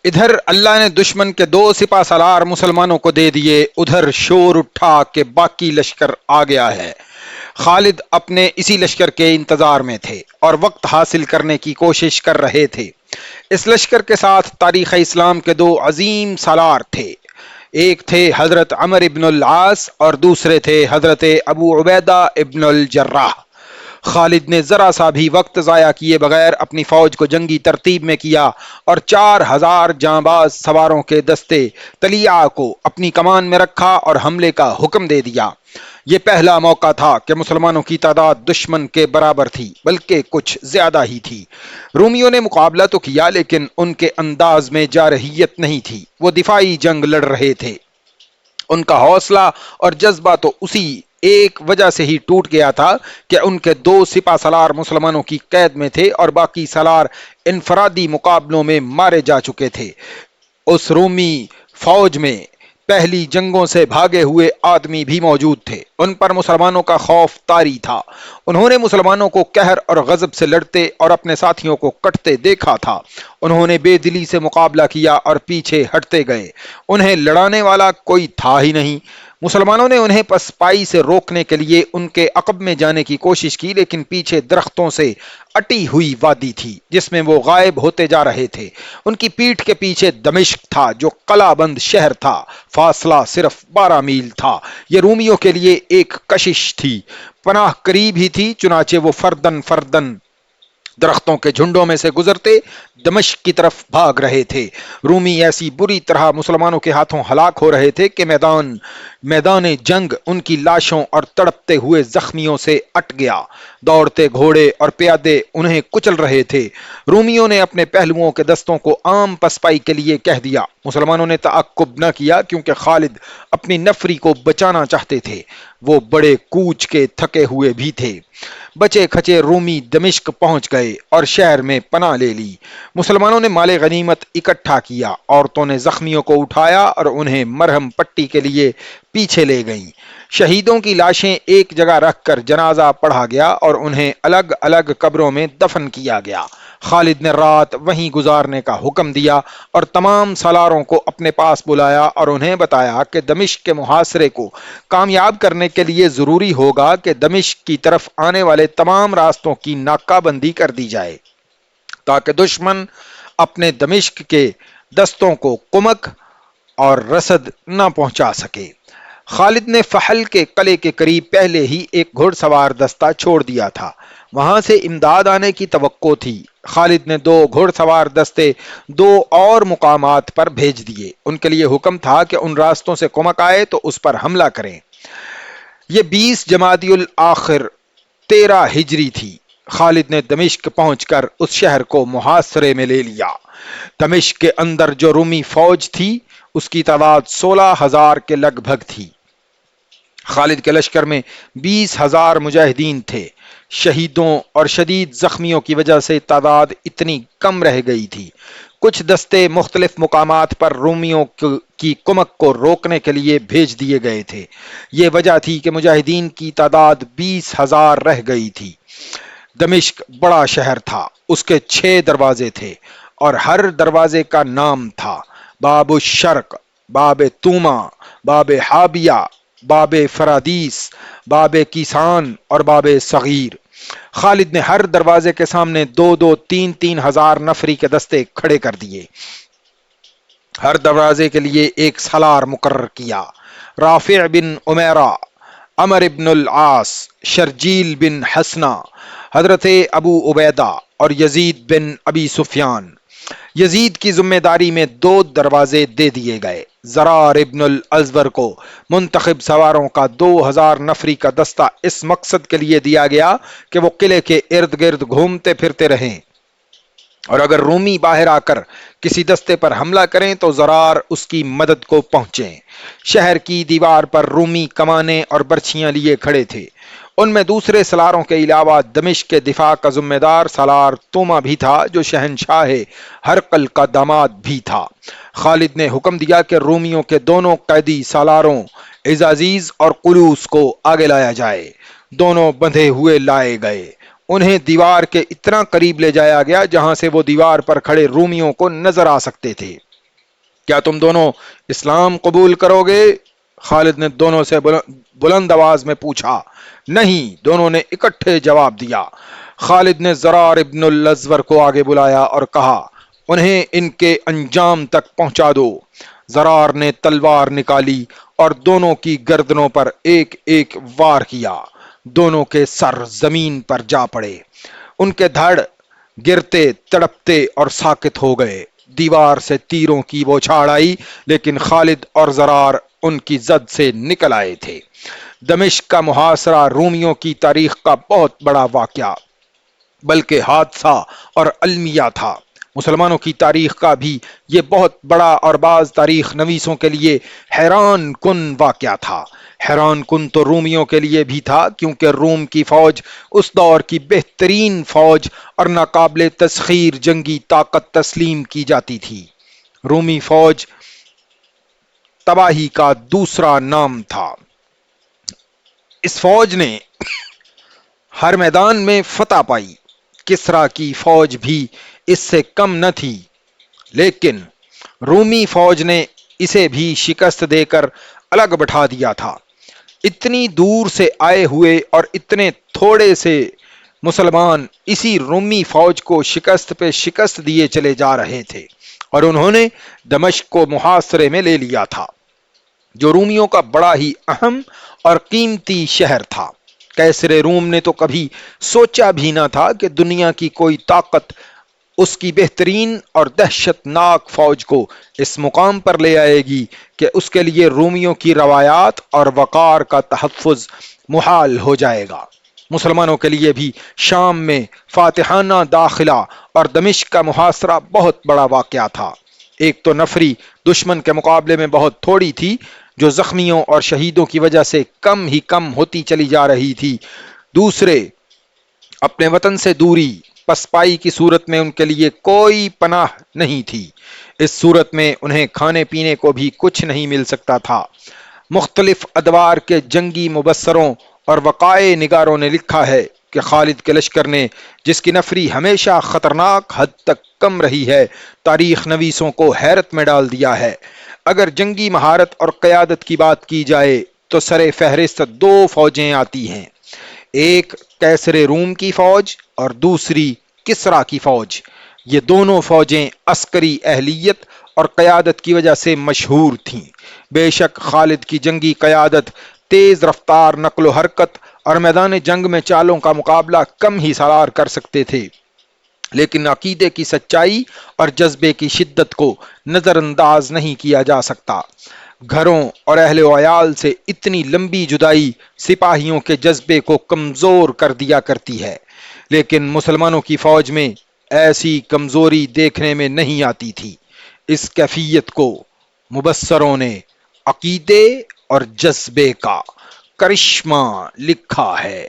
ادھر اللہ نے دشمن کے 2 سپہ سالار مسلمانوں کو دے دیے، ادھر شور اٹھا کہ باقی لشکر آ گیا ہے۔ خالد اپنے اسی لشکر کے انتظار میں تھے اور وقت حاصل کرنے کی کوشش کر رہے تھے۔ اس لشکر کے ساتھ تاریخ اسلام کے 2 عظیم سالار تھے، ایک تھے حضرت عمر ابن العاص اور دوسرے تھے حضرت ابو عبیدہ ابن الجراح۔ خالد نے ذرا سا بھی وقت ضائع کیے بغیر اپنی فوج کو جنگی ترتیب میں کیا اور 4000 جانباز سواروں کے دستے طلیعہ کو اپنی کمان میں رکھا اور حملے کا حکم دے دیا۔ یہ پہلا موقع تھا کہ مسلمانوں کی تعداد دشمن کے برابر تھی، بلکہ کچھ زیادہ ہی تھی۔ رومیوں نے مقابلہ تو کیا لیکن ان کے انداز میں جارحیت نہیں تھی، وہ دفاعی جنگ لڑ رہے تھے۔ ان کا حوصلہ اور جذبہ تو اسی ایک وجہ سے ہی ٹوٹ گیا تھا کہ ان کے 2 سپہ سالار مسلمانوں کی قید میں تھے اور باقی سالار انفرادی مقابلوں میں مارے جا چکے تھے۔ اس رومی فوج میں پہلی جنگوں سے بھاگے ہوئے آدمی بھی موجود تھے، ان پر مسلمانوں کا خوف طاری تھا۔ انہوں نے مسلمانوں کو قہر اور غضب سے لڑتے اور اپنے ساتھیوں کو کٹتے دیکھا تھا۔ انہوں نے بے دلی سے مقابلہ کیا اور پیچھے ہٹتے گئے، انہیں لڑانے والا کوئی تھا ہی نہیں۔ مسلمانوں نے انہیں پسپائی سے روکنے کے لیے ان کے عقب میں جانے کی کوشش کی، لیکن پیچھے درختوں سے اٹی ہوئی وادی تھی جس میں وہ غائب ہوتے جا رہے تھے۔ ان کی پیٹھ کے پیچھے دمشق تھا جو قلعہ بند شہر تھا، فاصلہ صرف 12 میل تھا۔ یہ رومیوں کے لیے ایک کشش تھی، پناہ قریب ہی تھی، چنانچہ وہ فردن فردن درختوں کے جھنڈوں میں سے گزرتے دمشق کی طرف بھاگ رہے تھے۔ رومی ایسی بری طرح مسلمانوں کے ہاتھوں ہلاک ہو رہے تھے کہ میدان جنگ ان کی لاشوں اور تڑپتے ہوئے زخمیوں سے اٹ گیا۔ دوڑتے گھوڑے اور پیادے انہیں کچل رہے تھے۔ رومیوں نے اپنے پہلوؤں کے دستوں کو عام پسپائی کے لیے کہہ دیا۔ مسلمانوں نے تعقب نہ کیا کیونکہ خالد اپنی نفری کو بچانا چاہتے تھے، وہ بڑے کوچ کے تھکے ہوئے بھی تھے۔ بچے کھچے رومی دمشق پہنچ گئے اور شہر میں پناہ لے لی۔ مسلمانوں نے مال غنیمت اکٹھا کیا، عورتوں نے زخمیوں کو اٹھایا اور انہیں مرہم پٹی کے لیے پیچھے لے گئیں۔ شہیدوں کی لاشیں ایک جگہ رکھ کر جنازہ پڑھا گیا اور انہیں الگ الگ قبروں میں دفن کیا گیا۔ خالد نے رات وہیں گزارنے کا حکم دیا اور تمام سالاروں کو اپنے پاس بلایا اور انہیں بتایا کہ دمشق کے محاصرے کو کامیاب کرنے کے لیے ضروری ہوگا کہ دمشق کی طرف آنے والے تمام راستوں کی ناکہ بندی کر دی جائے تاکہ دشمن اپنے دمشق کے دستوں کو کمک اور رسد نہ پہنچا سکے۔ خالد نے فحل کے قلعے کے قریب پہلے ہی ایک گھڑ سوار دستہ چھوڑ دیا تھا، وہاں سے امداد آنے کی توقع تھی۔ خالد نے 2 گھڑ سوار دستے 2 اور مقامات پر بھیج دیے، ان کے لیے حکم تھا کہ ان راستوں سے کمک آئے تو اس پر حملہ کریں۔ یہ 20 جمادی الاخر 13 ہجری تھی۔ خالد نے دمشق پہنچ کر اس شہر کو محاصرے میں لے لیا۔ دمشق کے اندر جو رومی فوج تھی اس کی تعداد 16,000 کے لگ بھگ تھی۔ خالد کے لشکر میں 20,000 مجاہدین تھے۔ شہیدوں اور شدید زخمیوں کی وجہ سے تعداد اتنی کم رہ گئی تھی۔ کچھ دستے مختلف مقامات پر رومیوں کی کمک کو روکنے کے لیے بھیج دیے گئے تھے۔ یہ وجہ تھی کہ مجاہدین کی تعداد 20,000 رہ گئی تھی۔ دمشق بڑا شہر تھا، اس کے 6 دروازے تھے اور ہر دروازے کا نام تھا: باب الشرق، باب توما، باب حابیہ، باب فرادیس، باب کیسان اور باب صغیر۔ خالد نے ہر دروازے کے سامنے 2-2 3-3 ہزار نفری کے دستے کھڑے کر دیے۔ ہر دروازے کے لیے ایک سالار مقرر کیا: رافع بن عمیرہ، عمر بن العاص، شرجیل بن حسنہ، حضرت ابو عبیدہ اور یزید بن ابی سفیان۔ یزید کی ذمہ داری میں 2 دروازے دے دیے گئے۔ زرار ابن الازور کو منتخب سواروں کا 2000 نفری کا دستہ اس مقصد کے لیے دیا گیا کہ وہ قلعے کے ارد گرد گھومتے پھرتے رہیں اور اگر رومی باہر آ کر کسی دستے پر حملہ کریں تو زرار اس کی مدد کو پہنچیں۔ شہر کی دیوار پر رومی کمانیں اور برچھیاں لیے کھڑے تھے۔ ان میں دوسرے سالاروں کے علاوہ دمشق کے دفاع کا ذمہ دار سالار توما بھی تھا جو شہنشاہ ہرقل کا داماد بھی تھا۔ خالد نے حکم دیا کہ رومیوں کے دونوں قیدی سالاروں عزازیز اور قلوس کو آگے لایا جائے۔ دونوں بندھے ہوئے لائے گئے، انہیں دیوار کے اتنا قریب لے جایا گیا جہاں سے وہ دیوار پر کھڑے رومیوں کو نظر آ سکتے تھے۔ کیا تم دونوں اسلام قبول کرو گے؟ خالد نے دونوں سے بلند آواز میں پوچھا۔ نہیں، دونوں نے اکٹھے جواب دیا۔ خالد نے زرار ابن الازور کو آگے بلایا اور کہا، انہیں ان کے انجام تک پہنچا دو۔ زرار نے تلوار نکالی اور دونوں کی گردنوں پر ایک ایک وار کیا۔ دونوں کے سر زمین پر جا پڑے۔ ان کے دھڑ گرتے تڑپتے اور ساکت ہو گئے۔ دیوار سے تیروں کی بوچھاڑ آئی، لیکن خالد اور زرار ان کی زد سے نکل آئے تھے۔ دمشق کا محاصرہ رومیوں کی تاریخ کا بہت بڑا واقعہ بلکہ حادثہ اور المیہ تھا۔ مسلمانوں کی تاریخ کا بھی یہ بہت بڑا اور بعض تاریخ نویسوں کے لیے حیران کن واقعہ تھا۔ حیران کن تو رومیوں کے لیے بھی تھا، کیونکہ روم کی فوج اس دور کی بہترین فوج اور ناقابل تسخیر جنگی طاقت تسلیم کی جاتی تھی۔ رومی فوج تباہی کا دوسرا نام تھا۔ اس فوج نے ہر میدان میں فتح پائی۔ کسریٰ کی فوج بھی اس سے کم نہ تھی، لیکن رومی فوج نے اسے بھی شکست دے کر الگ بٹھا دیا تھا۔ اتنی دور سے آئے ہوئے اور اتنے تھوڑے سے مسلمان اسی رومی فوج کو شکست پہ شکست دیے چلے جا رہے تھے، اور انہوں نے دمشق کو محاصرے میں لے لیا تھا، جو رومیوں کا بڑا ہی اہم اور قیمتی شہر تھا۔ قیصر روم نے تو کبھی سوچا بھی نہ تھا کہ دنیا کی کوئی طاقت اس کی بہترین اور دہشت ناک فوج کو اس مقام پر لے آئے گی کہ اس کے لیے رومیوں کی روایات اور وقار کا تحفظ محال ہو جائے گا۔ مسلمانوں کے لیے بھی شام میں فاتحانہ داخلہ اور دمشق کا محاصرہ بہت بڑا واقعہ تھا۔ ایک تو نفری دشمن کے مقابلے میں بہت تھوڑی تھی، جو زخمیوں اور شہیدوں کی وجہ سے کم ہی کم ہوتی چلی جا رہی تھی۔ دوسرے، اپنے وطن سے دوری، پسپائی کی صورت میں ان کے لیے کوئی پناہ نہیں تھی۔ اس صورت میں انہیں کھانے پینے کو بھی کچھ نہیں مل سکتا تھا۔ مختلف ادوار کے جنگی مبصروں اور وقائع نگاروں نے لکھا ہے کہ خالد کے لشکر نے، جس کی نفری ہمیشہ خطرناک حد تک کم رہی ہے، تاریخ نویسوں کو حیرت میں ڈال دیا ہے۔ اگر جنگی مہارت اور قیادت کی بات کی جائے تو سر فہرست دو فوجیں آتی ہیں، ایک قیصر روم کی فوج اور دوسری کسریٰ کی فوج۔ یہ دونوں فوجیں عسکری اہلیت اور قیادت کی وجہ سے مشہور تھیں۔ بے شک خالد کی جنگی قیادت، تیز رفتار نقل و حرکت اور میدان جنگ میں چالوں کا مقابلہ کم ہی سالار کر سکتے تھے، لیکن عقیدے کی سچائی اور جذبے کی شدت کو نظر انداز نہیں کیا جا سکتا۔ گھروں اور اہل و عیال سے اتنی لمبی جدائی سپاہیوں کے جذبے کو کمزور کر دیا کرتی ہے، لیکن مسلمانوں کی فوج میں ایسی کمزوری دیکھنے میں نہیں آتی تھی۔ اس کیفیت کو مبصروں نے عقیدے اور جذبے کا کرشمہ لکھا ہے۔